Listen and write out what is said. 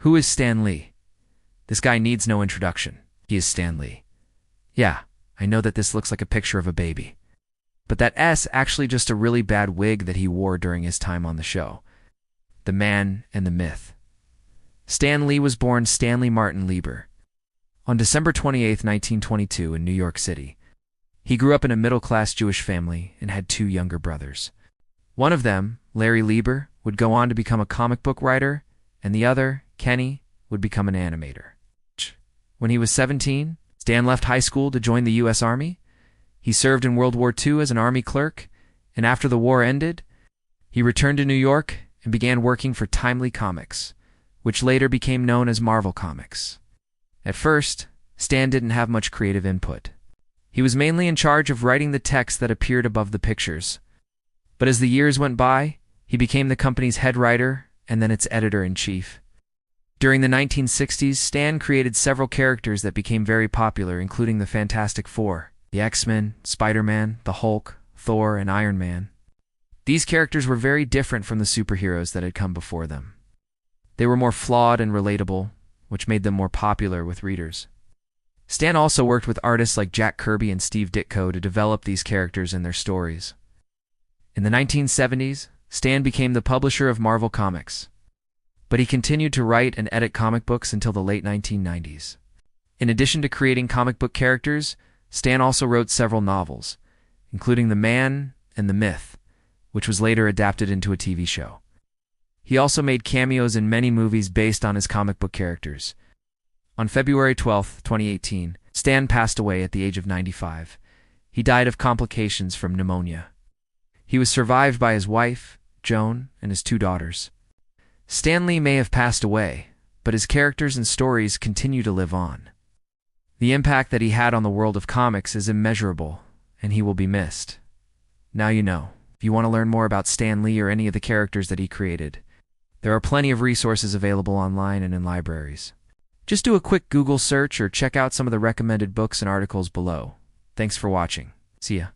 Who is Stan Lee? This guy needs no introduction. He is Stan Lee. Yeah, I know that this looks like a picture of a baby. But that S actually just a really bad wig that he wore during his time on the show. The man and the myth. Stan Lee was born Stanley Martin Lieber on December 28, 1922 in New York City. He grew up in a middle-class Jewish family and had two younger brothers. One of them, Larry Lieber, would go on to become a comic book writer, and the other, Kenny, would become an animator. When he was 17, Stan left high school to join the U.S. Army. He served in World War II as an Army clerk, and after the war ended, he returned to New York and began working for Timely Comics, which later became known as Marvel Comics. At first, Stan didn't have much creative input. He was mainly in charge of writing the text that appeared above the pictures. But as the years went by, he became the company's head writer and then its editor-in-chief. During the 1960s, Stan created several characters that became very popular, including the Fantastic Four, the X-Men, Spider-Man, the Hulk, Thor, and Iron Man. These characters were very different from the superheroes that had come before them. They were more flawed and relatable, which made them more popular with readers. Stan also worked with artists like Jack Kirby and Steve Ditko to develop these characters and their stories. In the 1970s, Stan became the publisher of Marvel Comics, but he continued to write and edit comic books until the late 1990s. In addition to creating comic book characters, Stan also wrote several novels, including The Man and the Myth, which was later adapted into a TV show. He also made cameos in many movies based on his comic book characters. On February 12, 2018, Stan passed away at the age of 95. He died of complications from pneumonia. He was survived by his wife, Joan, and his two daughters. Stan Lee may have passed away, but his characters and stories continue to live on. The impact that he had on the world of comics is immeasurable, and he will be missed. Now you know. If you want to learn more about Stan Lee or any of the characters that he created, there are plenty of resources available online and in libraries. Just do a quick Google search or check out some of the recommended books and articles below. Thanks for watching. See ya.